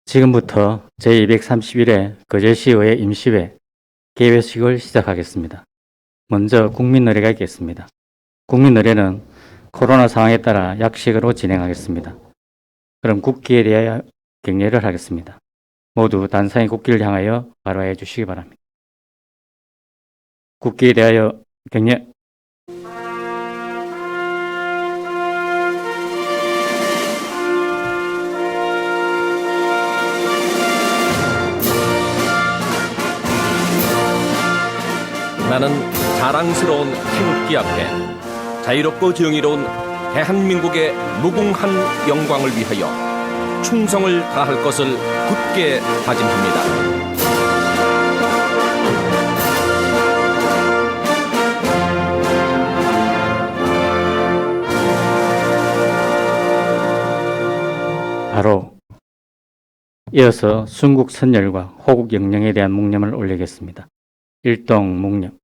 지금부터 제231회 거제시의회 임시회 개회식을 시작하겠습니다. 먼저 국민의례가 있겠습니다. 국민의례는 코로나 상황에 따라 약식으로 진행하겠습니다. 그럼 국기에 대하여 경례를 하겠습니다. 모두 단상의 국기를 향하여 발화해 주시기 바랍니다. 국기에 대하여 경례. 나는 자랑스러운 태극기 앞에 자유롭고 정의로운 대한민국의 무궁한 영광을 위하여 충성을 다할 것을 굳게 다짐합니다. 바로 이어서 순국 선열과 호국 영령에 대한 묵념을 올리겠습니다. 일동 묵념.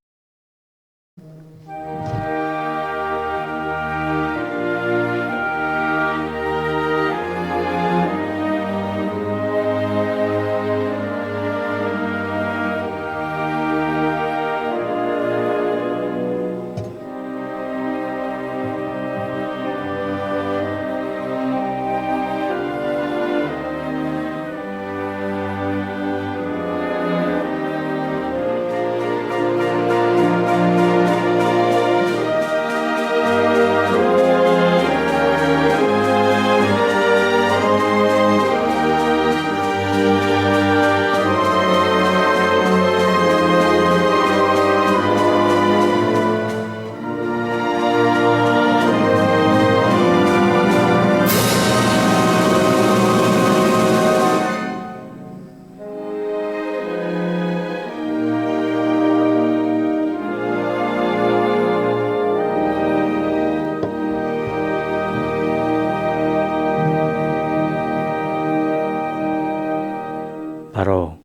바로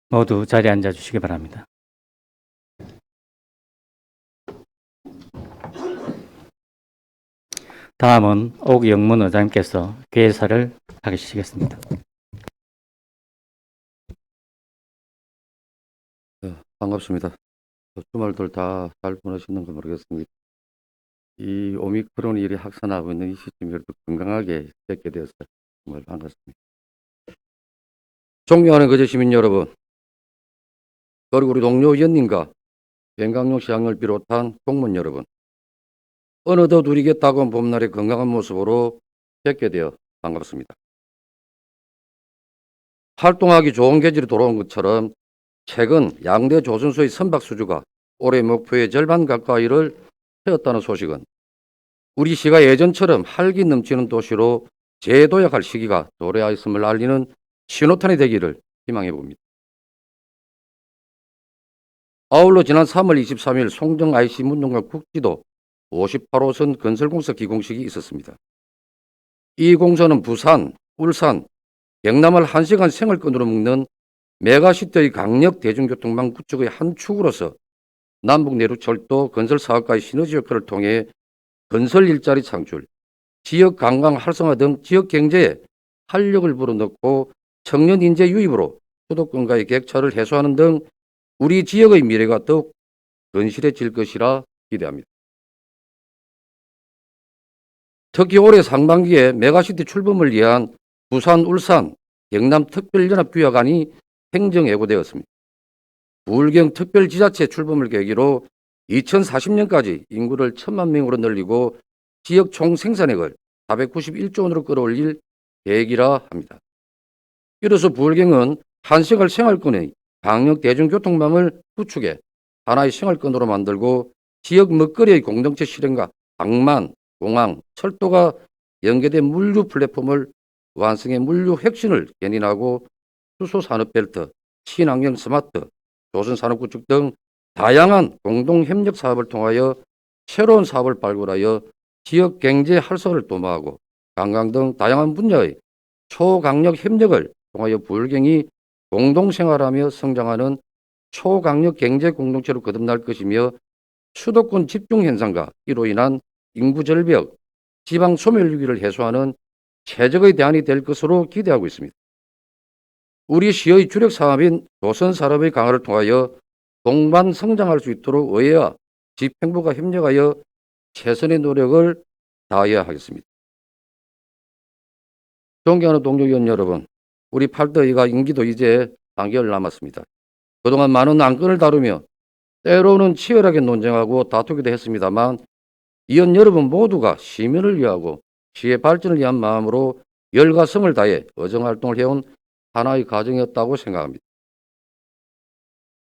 모두 자리에 앉아 주시기 바랍니다. 다음은 옥영문 의장님께서 개사를 하시겠습니다. 반갑습니다. 주말들 다 잘 보내셨는가 모르겠습니다. 이 오미크론 일이 확산하고 있는 이 시점에 건강하게 뵙게 되어서 정말 반갑습니다. 존경하는 거제 시민 여러분, 그리고 우리 동료 의원님과 변강용 시장을 비롯한 공무원 여러분, 어느덧 우리에게 다가온 봄날의 건강한 모습으로 뵙게 되어 반갑습니다. 활동하기 좋은 계절이 돌아온 것처럼 최근 양대 조선소의 선박 수주가 올해 목표의 절반 가까이를 채웠다는 소식은 우리 시가 예전처럼 활기 넘치는 도시로 재도약할 시기가 도래하였음을 알리는 신호탄이 되기를 희망해 봅니다. 아울러 지난 3월 23일 송정 IC 문동강 국지도 58호선 건설공사 기공식이 있었습니다. 이 공사는 부산, 울산, 경남을 1시간 생활권으로 묶는 메가시티의 강력 대중교통망 구축의 한 축으로서 남북 내륙 철도 건설 사업과의 시너지 효과를 통해 건설 일자리 창출, 지역 관광 활성화 등 지역 경제에 활력을 불어넣고 청년 인재 유입으로 수도권과의 격차를 해소하는 등 우리 지역의 미래가 더욱 건실해질 것이라 기대합니다. 특히 올해 상반기에 메가시티 출범을 위한 부산, 울산, 경남 특별연합규약안이 행정예고되었습니다. 부울경 특별지자체 출범을 계기로 2040년까지 인구를 1,000만 명으로 늘리고 지역 총생산액을 491조 원으로 끌어올릴 계획이라 합니다. 이로써 부울경은 한생활 생활권의 강력 대중교통망을 구축해 하나의 생활권으로 만들고 지역 먹거리의 공동체 실현과 방만, 공항, 철도가 연계된 물류 플랫폼을 완성해 물류 혁신을 견인하고 수소산업벨트, 친환경 스마트, 조선산업구축 등 다양한 공동협력 사업을 통하여 새로운 사업을 발굴하여 지역 경제 활성화를 도모하고 관광 등 다양한 분야의 초강력 협력을 통하여 부울경이 공동생활하며 성장하는 초강력 경제 공동체로 거듭날 것이며 수도권 집중 현상과 이로 인한 인구 절벽, 지방 소멸 위기를 해소하는 최적의 대안이 될 것으로 기대하고 있습니다. 우리 시의 주력 사업인 조선산업의 강화를 통하여 동반 성장할 수 있도록 의회와 집행부가 협력하여 최선의 노력을 다해야 하겠습니다. 존경하는 동료 의원 여러분, 우리 8대 의가 임기도 이제 3개월 남았습니다. 그동안 많은 안건을 다루며 때로는 치열하게 논쟁하고 다투기도 했습니다만 의원 여러분 모두가 시민을 위하고 시의 발전을 위한 마음으로 열과 성을 다해 의정활동을 해온 하나의 과정이었다고 생각합니다.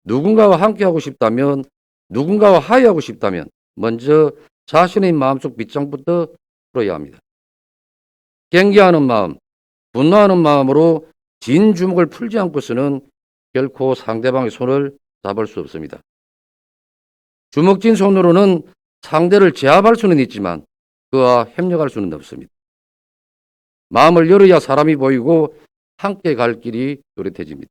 누군가와 함께하고 싶다면, 누군가와 화해하고 싶다면 먼저 자신의 마음속 빗장부터 풀어야 합니다. 경계하는 마음, 분노하는 마음으로 진 주먹을 풀지 않고서는 결코 상대방의 손을 잡을 수 없습니다. 주먹진 손으로는 상대를 제압할 수는 있지만 그와 협력할 수는 없습니다. 마음을 열어야 사람이 보이고 함께 갈 길이 뚜렷해집니다.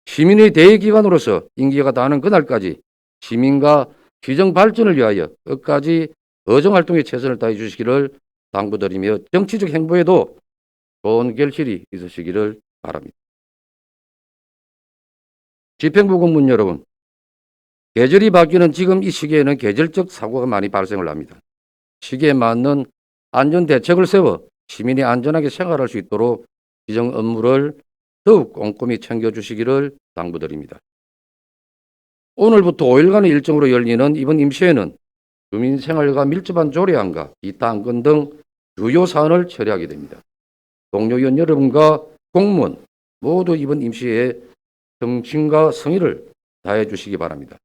시민의 대의기관으로서 임기가 다하는 그날까지 시민과 시정 발전을 위하여 끝까지 의정활동에 최선을 다해 주시기를 당부드리며 정치적 행보에도 좋은 결실이 있으시기를 바랍니다. 집행부 공무원 여러분, 계절이 바뀌는 지금 이 시기에는 계절적 사고가 많이 발생을 합니다. 시기에 맞는 안전 대책을 세워 시민이 안전하게 생활할 수 있도록 지정 업무를 더욱 꼼꼼히 챙겨주시기를 당부드립니다. 오늘부터 5일간의 일정으로 열리는 이번 임시회는 주민생활과 밀접한 조례안과 기타 안건 등 주요 사안을 처리하게 됩니다. 동료 의원 여러분과 공무원 모두 이번 임시회에 정신과 성의를 다해 주시기 바랍니다.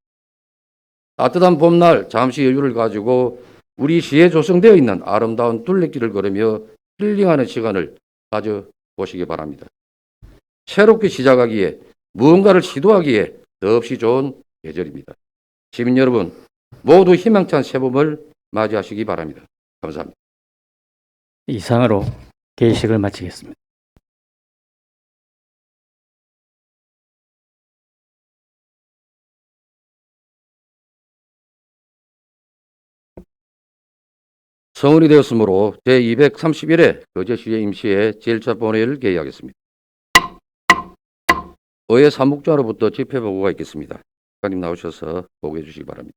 따뜻한 봄날 잠시 여유를 가지고 우리 시에 조성되어 있는 아름다운 둘레길을 걸으며 힐링하는 시간을 가져보시기 바랍니다. 새롭게 시작하기에 무언가를 시도하기에 더없이 좋은 계절입니다. 시민 여러분 모두 희망찬 새봄을 맞이하시기 바랍니다. 감사합니다. 이상으로 개의식을 마치겠습니다. 성원이 되었으므로 제231회 거제시의 임시회 제1차 본회의를 개의하겠습니다. 의회 사무국장으로부터 집회보고가 있겠습니다. 국장님 나오셔서 보고해 주시기 바랍니다.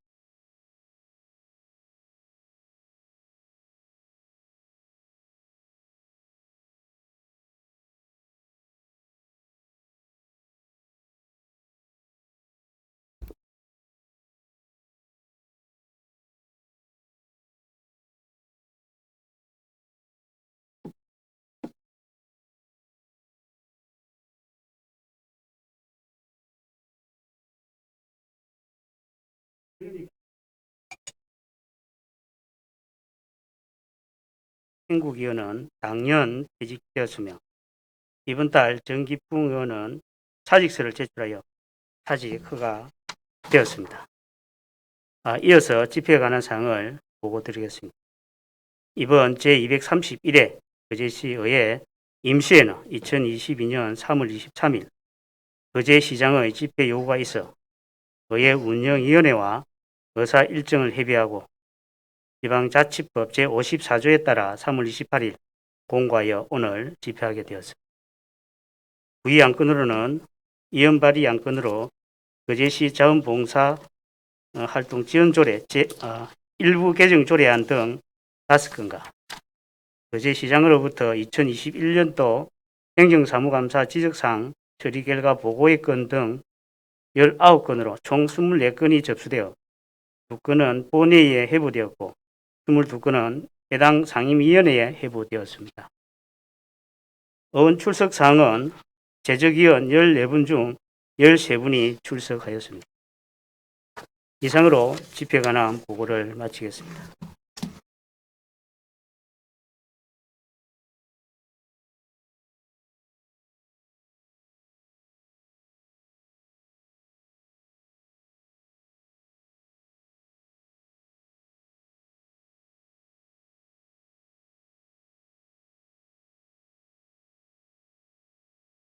행국 의원은 당년 퇴직되었으며 이번 달 정기풍 의원은 사직서를 제출하여 사직 허가되었습니다. 이어서 집회에 관한 사항을 보고드리겠습니다. 이번 제231회 거제시의회 임시회는 2022년 3월 23일 거제시장의 집회 요구가 있어 의회 운영위원회와 의사 일정을 협의하고 지방자치법 제54조에 따라 3월 28일 공고하여 오늘 집회하게 되었습니다. 부의 안건으로는 이원 발의 안건으로 거제시 자원봉사 활동 지원조례 일부 개정 조례안 등 5건과 거제시장으로부터 2021년도 행정사무감사 지적사항 처리 결과 보고의 건 등 19건으로 총 24건이 접수되어 2건은 본회의에 회부되었고 22건은 해당 상임위원회에 회부되었습니다. 의원 출석 사항은 제적위원 14분 중 13분이 출석하였습니다. 이상으로 집회에 관한 보고를 마치겠습니다.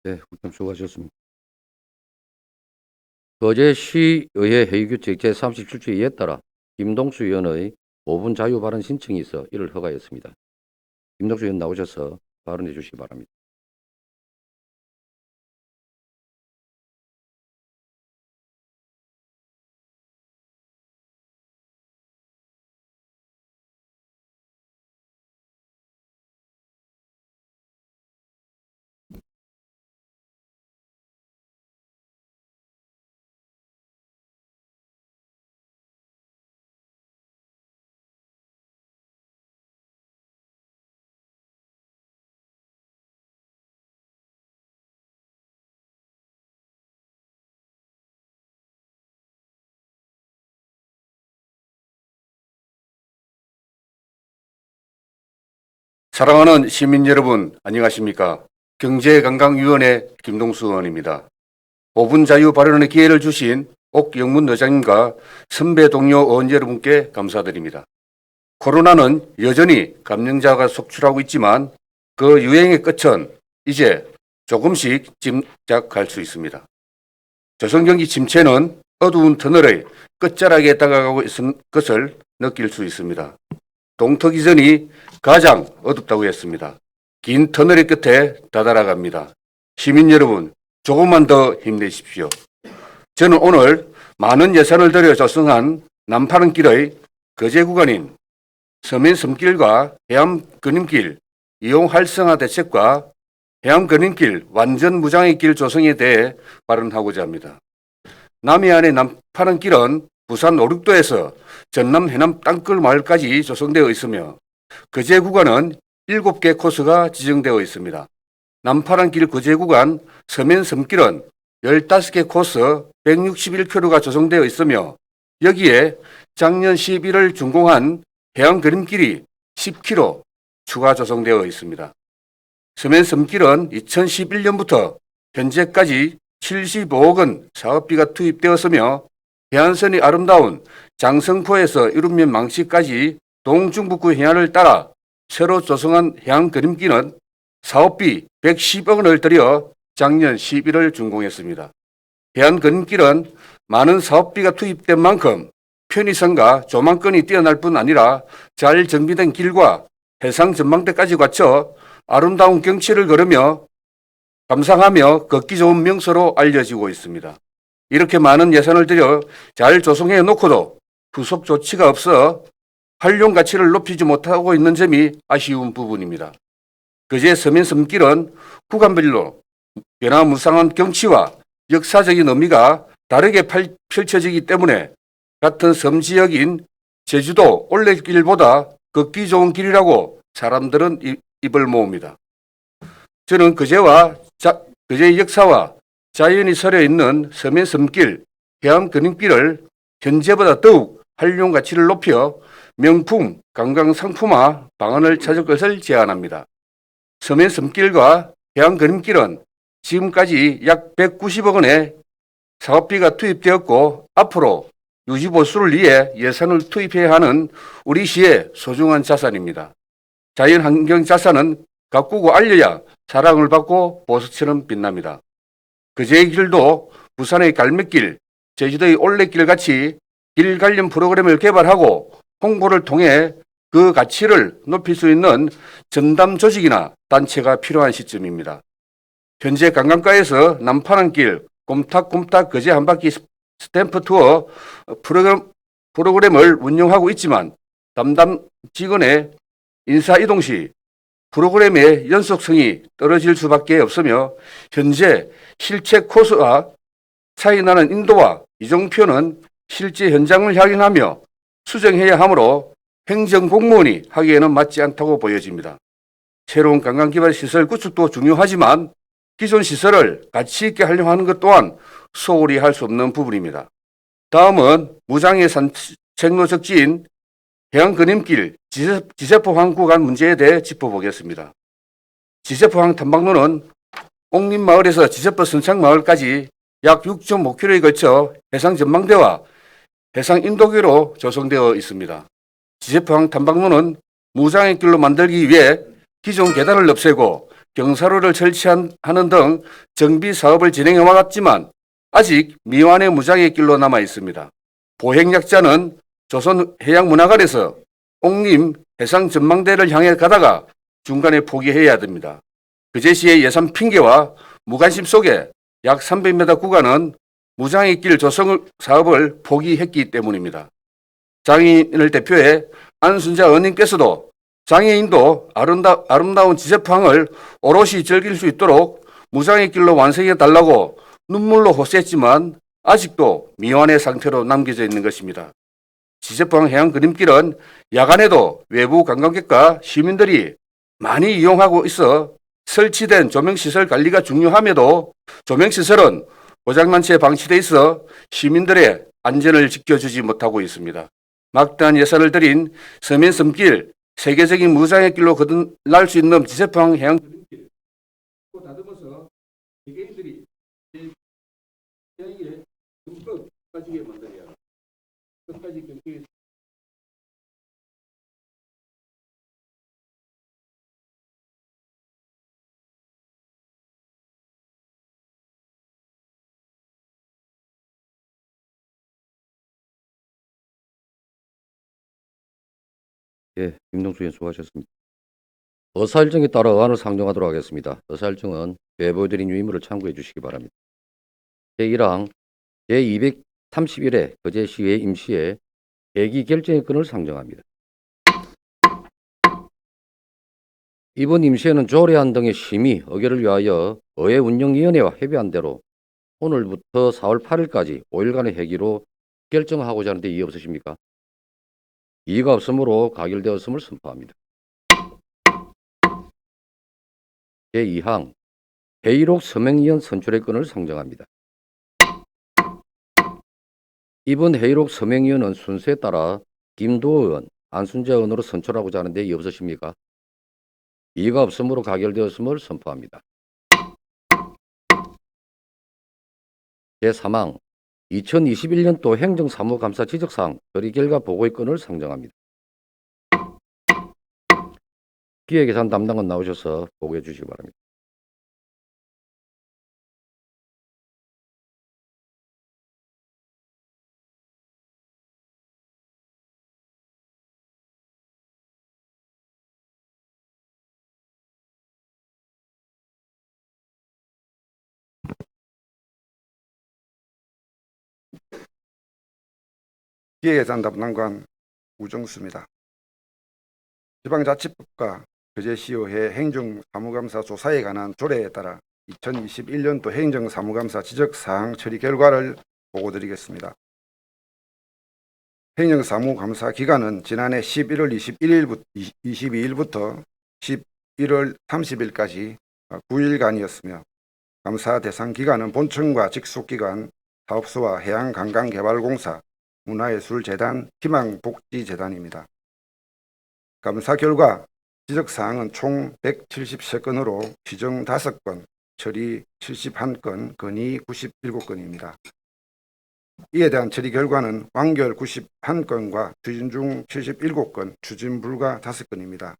네, 국장 수고하셨습니다. 거제시의회 회의규칙 제37조에 따라 김동수 의원의 5분 자유 발언 신청이 있어 이를 허가했습니다. 김동수 의원 나오셔서 발언해 주시기 바랍니다. 사랑하는 시민 여러분, 안녕하십니까? 경제관광위원회 김동수 의원입니다. 5분 자유 발언의 기회를 주신 옥영문 의장님과 선배 동료 의원 여러분께 감사드립니다. 코로나는 여전히 감염자가 속출하고 있지만 그 유행의 끝은 이제 조금씩 짐작할 수 있습니다. 조선경기 침체는 어두운 터널의 끝자락에 다가가고 있는 것을 느낄 수 있습니다. 동턱이전이 가장 어둡다고 했습니다. 긴 터널의 끝에 다다라갑니다. 시민 여러분, 조금만 더 힘내십시오. 저는 오늘 많은 예산을 들여 조성한 남파른길의 거제 구간인 서면 섬길과 해암 근임길 이용 활성화 대책과 해암 근임길 완전 무장의 길 조성에 대해 발언하고자 합니다. 남해안의 남파른길은 부산 오륙도에서 전남 해남 땅끝 마을까지 조성되어 있으며 거제 구간은 7개 코스가 지정되어 있습니다. 남파른길 거제 구간 서면 섬길은 15개 코스 161km가 조성되어 있으며 여기에 작년 11월 준공한 해안 그림길이 10km 추가 조성되어 있습니다. 서면 섬길은 2011년부터 현재까지 75억 원 사업비가 투입되었으며 해안선이 아름다운 장성포에서 이루면 망치까지 동중북구 해안을 따라 새로 조성한 해안 그림길은 사업비 110억 원을 들여 작년 11월 준공했습니다. 해안 그림길은 많은 사업비가 투입된 만큼 편의성과 조망권이 뛰어날 뿐 아니라 잘 정비된 길과 해상 전망대까지 갖춰 아름다운 경치를 걸으며 감상하며 걷기 좋은 명소로 알려지고 있습니다. 이렇게 많은 예산을 들여 잘 조성해 놓고도 후속 조치가 없어 활용 가치를 높이지 못하고 있는 점이 아쉬운 부분입니다. 거제 서면 섬길은 구간별로 변화무쌍한 경치와 역사적인 의미가 다르게 펼쳐지기 때문에 같은 섬 지역인 제주도 올레길보다 걷기 좋은 길이라고 사람들은 입을 모읍니다. 저는 거제의 역사와 자연이 서려 있는 서면 섬길, 해안 근임길을 현재보다 더욱 활용 가치를 높여 명품 관광 상품화 방안을 찾을 것을 제안합니다. 서면 섬길과 해안 근임길은 지금까지 약 190억 원의 사업비가 투입되었고 앞으로 유지 보수를 위해 예산을 투입해야 하는 우리 시의 소중한 자산입니다. 자연환경 자산은 가꾸고 알려야 사랑을 받고 보석처럼 빛납니다. 거제의 길도 부산의 갈매길, 제주도의 올레길 같이 길 관련 프로그램을 개발하고 홍보를 통해 그 가치를 높일 수 있는 전담 조직이나 단체가 필요한 시점입니다. 현재 관광가에서 남파른길, 꼼탁꼼탁 거제 한바퀴 스탬프 투어 프로그램을 운영하고 있지만 담당 직원의 인사 이동 시 프로그램의 연속성이 떨어질 수밖에 없으며 현재 실제 코스와 차이 나는 인도와 이정표는 실제 현장을 확인하며 수정해야 하므로 행정공무원이 하기에는 맞지 않다고 보여집니다. 새로운 관광개발시설 구축도 중요하지만 기존 시설을 가치 있게 활용하는 것 또한 소홀히 할 수 없는 부분입니다. 다음은 무장의 산책로 적지인 해안 근임길 지세포항 구간 문제에 대해 짚어보겠습니다. 지세포항 탐방로는 옥림마을에서 지세포 선착마을까지 약 6.5km에 걸쳐 해상 전망대와 해상 인도교로 조성되어 있습니다. 지세포항 탐방로는 무장의 길로 만들기 위해 기존 계단을 없애고 경사로를 설치하는 등 정비 사업을 진행해 왔지만 아직 미완의 무장의 길로 남아 있습니다. 보행약자는 조선해양문화관에서 옥림 해상 전망대를 향해 가다가 중간에 포기해야 됩니다. 거제시의 예산 핑계와 무관심 속에 약 300m 구간은 무장의 길 조성 사업을 포기했기 때문입니다. 장애인을 대표해 안순자 의원님께서도 장애인도 아름다운 지세포항을 오롯이 즐길 수 있도록 무장의 길로 완성해 달라고 눈물로 호소했지만 아직도 미완의 상태로 남겨져 있는 것입니다. 지세포항 해안 그림길은 야간에도 외부 관광객과 시민들이 많이 이용하고 있어 설치된 조명시설 관리가 중요함에도 조명시설은 고장난 채 방치돼 있어 시민들의 안전을 지켜주지 못하고 있습니다. 막대한 예산을 들인 서면 섬길 세계적인 무장의 길로 거듭날 수 있는 지세포항 해양 길 다듬어서 개개인들이 해양에 흠뻑 빠지게 만들어야 끝까지 경쟁에 예, 김동수 의원 수고하셨습니다. 의사일정에 따라 의안을 상정하도록 하겠습니다. 의사일정은 제보해드린 유의물을 참고해 주시기 바랍니다. 제1항 제231회 거제시의 임시에 대기 결정의 건을 상정합니다. 이번 임시회는 조례안 등의 심의, 의결을 위하여 의회운영위원회와 협의한 대로 오늘부터 4월 8일까지 5일간의 회기로 결정하고자 하는데 이의 없으십니까? 이의가 없으므로 가결되었음을 선포합니다. 제2항 회의록 서명위원 선출의 건을 상정합니다. 이번 회의록 서명위원은 순서에 따라 김도호 의원, 안순재 의원으로 선출하고자 하는데 이의 없으십니까? 이의가 없으므로 가결되었음을 선포합니다. 제3항 2021년도 행정사무감사 지적사항 처리 결과 보고의 건을 상정합니다. 기획예산 담당은 나오셔서 보고해 주시기 바랍니다. 기획예산 담당관 우정수입니다. 지방자치법과 거제시의회 행정사무감사 조사에 관한 조례에 따라 2021년도 행정사무감사 지적사항 처리 결과를 보고드리겠습니다. 행정사무감사 기간은 지난해 11월 22일부터 11월 30일까지 9일간이었으며 감사 대상 기관은 본청과 직속기관, 사업소와 해양관광개발공사, 문화예술재단, 희망복지재단입니다. 감사 결과 지적사항은 총 173건으로 지정 5건, 처리 71건, 건의 97건입니다. 이에 대한 처리 결과는 완결 91건과 추진 중 77건, 추진 불가 5건입니다.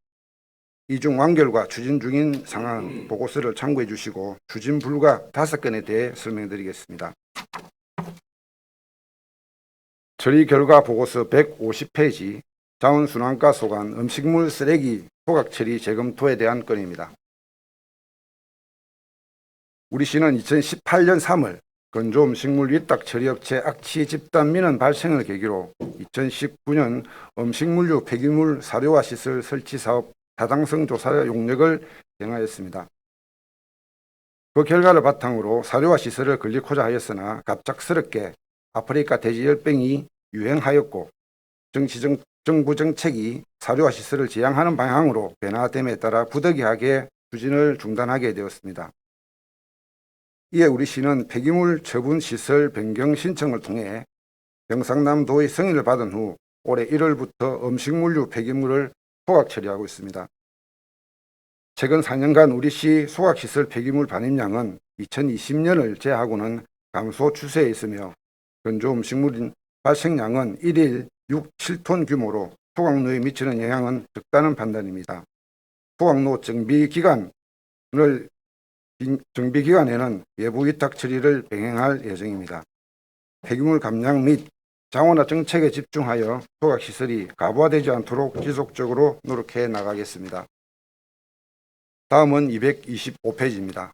이 중 완결과 추진 중인 상황 보고서를 참고해 주시고 추진 불가 5건에 대해 설명드리겠습니다. 처리 결과 보고서 150페이지 자원순환가 소관 음식물 쓰레기 소각 처리 재검토에 대한 건입니다. 우리 시는 2018년 3월 건조음식물 위탁 처리업체 악취 집단 민원 발생을 계기로 2019년 음식물류 폐기물 사료화 시설 설치 사업 타당성 조사 용역을 정하였습니다. 그 결과를 바탕으로 사료화 시설을 건립하자 하였으나 갑작스럽게 아프리카 돼지열병이 유행하였고 정부 정책이 사료화 시설을 지양하는 방향으로 변화됨에 따라 부득이하게 추진을 중단하게 되었습니다. 이에 우리 시는 폐기물 처분 시설 변경 신청을 통해 경상남도의 승인을 받은 후 올해 1월부터 음식물류 폐기물을 소각 처리하고 있습니다. 최근 4년간 우리 시 소각시설 폐기물 반입량은 2020년을 제하고는 감소 추세에 있으며 건조 음식물 발생량은 1일 6-7톤 규모로 소각로에 미치는 영향은 적다는 판단입니다. 소각로 정비기간에는 외부 위탁 처리를 병행할 예정입니다. 폐기물 감량 및 장원화 정책에 집중하여 소각시설이 가부화되지 않도록 지속적으로 노력해 나가겠습니다. 다음은 225페이지입니다.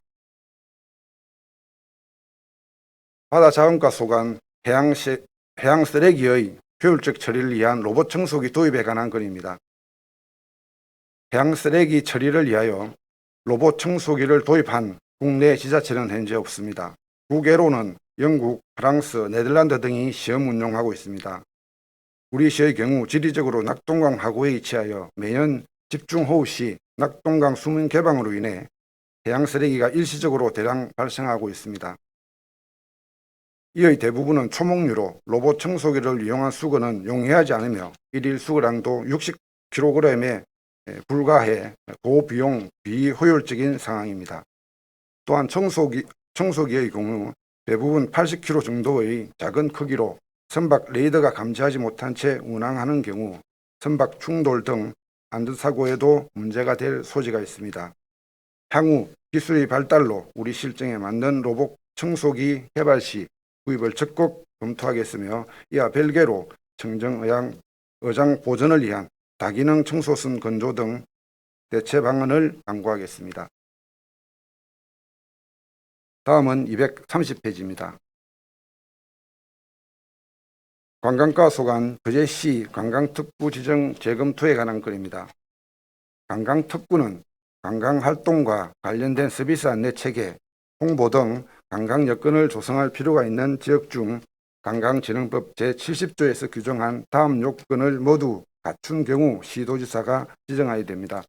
바다자원과 소관, 해양 쓰레기의 효율적 처리를 위한 로봇 청소기 도입에 관한 건입니다. 해양 쓰레기 처리를 위하여 로봇 청소기를 도입한 국내 지자체는 현재 없습니다. 국외로는 영국, 프랑스, 네덜란드 등이 시험 운용하고 있습니다. 우리 시의 경우 지리적으로 낙동강 하구에 위치하여 매년 집중호우 시 낙동강 수문 개방으로 인해 해양 쓰레기가 일시적으로 대량 발생하고 있습니다. 이의 대부분은 초목류로 로봇 청소기를 이용한 수거는 용이하지 않으며 일일 수거량도 60kg에 불가해 고비용 비효율적인 상황입니다. 또한 청소기의 경우 대부분 80kg 정도의 작은 크기로 선박 레이더가 감지하지 못한 채 운항하는 경우 선박 충돌 등 안전사고에도 문제가 될 소지가 있습니다. 향후 기술의 발달로 우리 실정에 맞는 로봇 청소기 개발 시 구입을 적극 검토하겠으며 이와 별개로 어장 보존을 위한 다기능 청소선 건조 등 대체 방안을 강구하겠습니다. 다음은 230페이지입니다. 관광과 소관 거제시 관광특구 지정 재검토에 관한 건입니다. 관광특구는 관광활동과 관련된 서비스 안내 체계, 홍보 등 관광 여건을 조성할 필요가 있는 지역 중 관광진흥법 제70조에서 규정한 다음 요건을 모두 갖춘 경우 시도지사가 지정하여야 됩니다.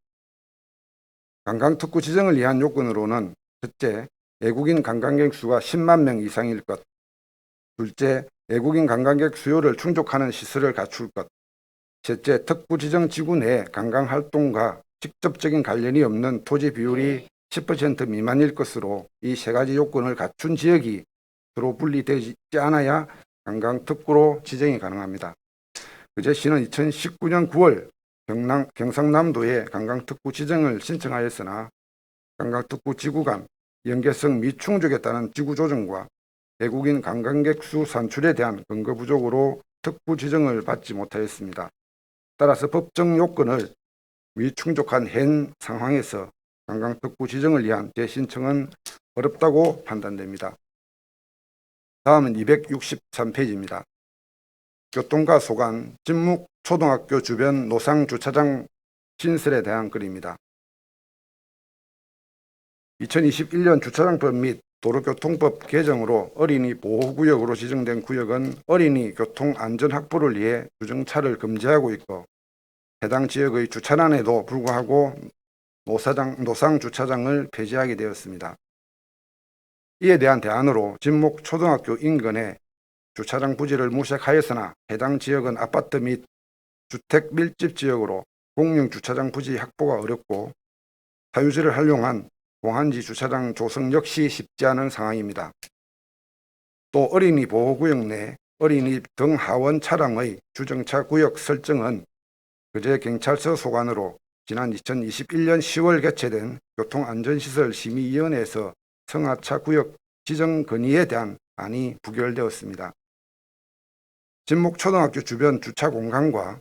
관광특구 지정을 위한 요건으로는 첫째, 외국인 관광객 수가 10만 명 이상일 것. 둘째, 외국인 관광객 수요를 충족하는 시설을 갖출 것. 셋째, 특구 지정 지구 내 관광활동과 직접적인 관련이 없는 토지 비율이 10% 미만일 것으로 이 세 가지 요건을 갖춘 지역이 서로 분리되지 않아야 관광특구로 지정이 가능합니다. 거제시는 2019년 9월 경상남도에 관광특구 지정을 신청하였으나 관광특구 지구 간 연계성 미충족에 따른 지구 조정과 외국인 관광객 수 산출에 대한 근거 부족으로 특구 지정을 받지 못하였습니다. 따라서 법정 요건을 미충족한 현 상황에서 관광특구 지정을 위한 재신청은 어렵다고 판단됩니다. 다음은 263페이지입니다. 교통과 소관, 진묵 초등학교 주변 노상 주차장 신설에 대한 글입니다. 2021년 주차장법 및 도로교통법 개정으로 어린이 보호구역으로 지정된 구역은 어린이 교통 안전 확보를 위해 주정차를 금지하고 있고 해당 지역의 주차난에도 불구하고 노상 주차장을 폐지하게 되었습니다. 이에 대한 대안으로 진목 초등학교 인근에 주차장 부지를 물색하였으나 해당 지역은 아파트 및 주택 밀집 지역으로 공용 주차장 부지 확보가 어렵고 사유지를 활용한 공한지 주차장 조성 역시 쉽지 않은 상황입니다. 또 어린이 보호구역 내 어린이 등 하원 차량의 주정차 구역 설정은 거제경찰서 소관으로 지난 2021년 10월 개최된 교통안전시설심의위원회에서 승하차 구역 지정 건의에 대한 안이 부결되었습니다. 진목초등학교 주변 주차 공간과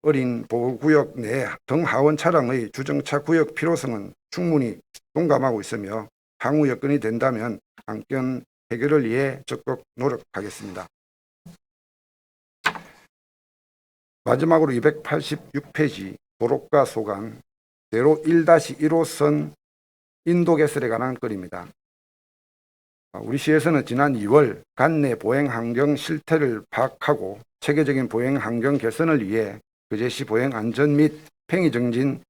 어린 보호구역 내 등 하원 차량의 주정차 구역 필요성은 충분히 동감하고 있으며 향후 여건이 된다면 안건 해결을 위해 적극 노력하겠습니다. 마지막으로 286페이지 도로가 소관 대로 1-1호선 인도 개설에 관한 건입니다. 우리 시에서는 지난 2월 관내 보행 환경 실태를 파악하고 체계적인 보행 환경 개선을 위해 거제시 보행 안전 및 팽이 정진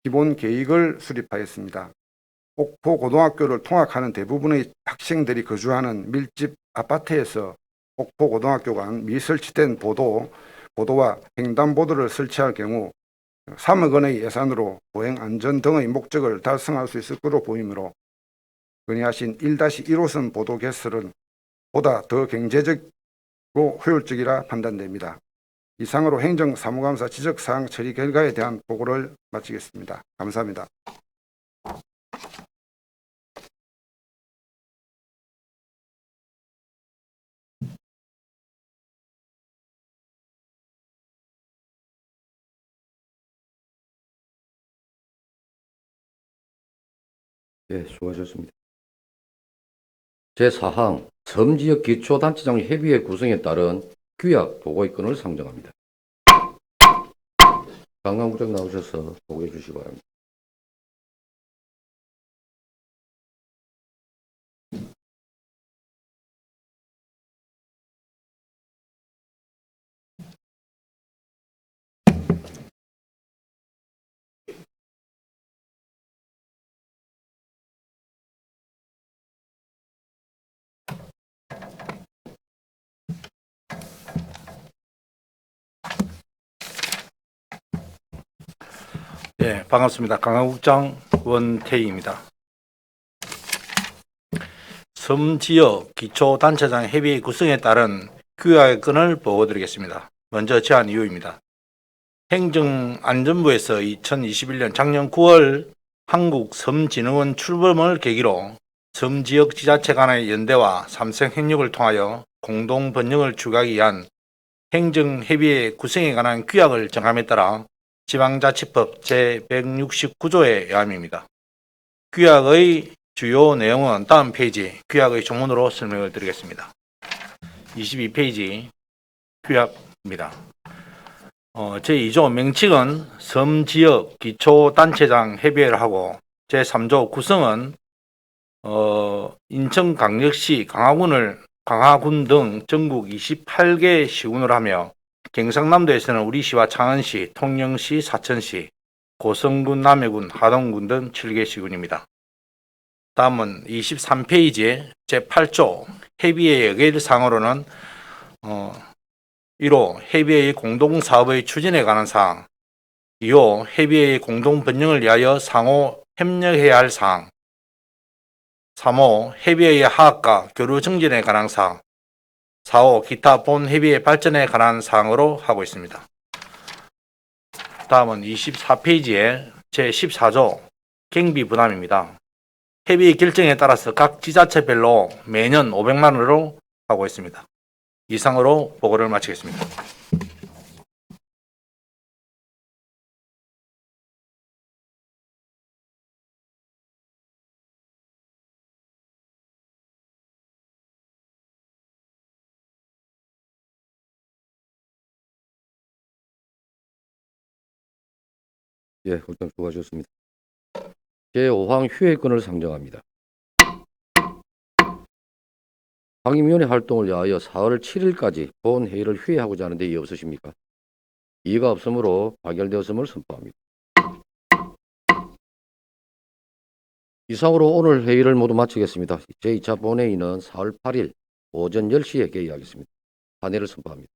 기본 계획을 수립하였습니다. 옥포 고등학교를 통학하는 대부분의 학생들이 거주하는 밀집 아파트에서 옥포 고등학교 간 미설치된 보도와 횡단보도를 설치할 경우 3억 원의 예산으로 보행 안전 등의 목적을 달성할 수 있을 것으로 보이므로 건의하신 1-1호선 보도 개설은 보다 더 경제적이고 효율적이라 판단됩니다. 이상으로 행정사무감사 지적사항 처리 결과에 대한 보고를 마치겠습니다. 감사합니다. 네, 수고하셨습니다. 제4항 섬지역 기초단체장 협의회 구성에 따른 규약 보고의 건을 상정합니다. 관광국장 나오셔서 보고해 주시기 바랍니다. 네, 반갑습니다. 강화국장 원태희입니다. 섬지역 기초단체장 협의 구성에 따른 규약건을 보고드리겠습니다. 먼저 제안 이유입니다. 행정안전부에서 2021년 작년 9월 한국섬진흥원 출범을 계기로 섬지역 지자체 간의 연대와 삼성협력을 통하여 공동 번영을 추구하기 위한 행정협의회 구성에 관한 규약을 정함에 따라 지방자치법 제169조의 의함입니다. 규약의 주요 내용은 다음 페이지 규약의 조문으로 설명을 드리겠습니다. 22페이지 규약입니다. 제2조 명칭은 섬지역 기초단체장 협의회를 하고 제3조 구성은 인천광역시 강화군 등 전국 28개 시군을 하며 경상남도에서는 우리시와 창원시, 통영시, 사천시, 고성군, 남해군, 하동군 등 7개 시군입니다. 다음은 23페이지에 제8조 협의회의 의결사항으로는 1호 협의회의 공동사업의 추진에 관한 사항, 2호 협의회의 공동 번영을 위하여 상호 협력해야 할 사항, 3호 협의회의 하학과 교류 정진에 관한 사항, 4호 기타 본 협의회 발전에 관한 사항으로 하고 있습니다. 다음은 24페이지에 제14조 경비 부담입니다. 협의 결정에 따라서 각 지자체별로 매년 500만 원으로 하고 있습니다. 이상으로 보고를 마치겠습니다. 예, 국장 수고하셨습니다. 제5항 휴회권을 상정합니다. 상임위원회 활동을 위하여 4월 7일까지 본 회의를 휴회하고자 하는데 이의 없으십니까? 이의가 없으므로 가결되었음을 선포합니다. 이상으로 오늘 회의를 모두 마치겠습니다. 제2차 본회의는 4월 8일 오전 10시에 개의하겠습니다. 탄핵을 선포합니다.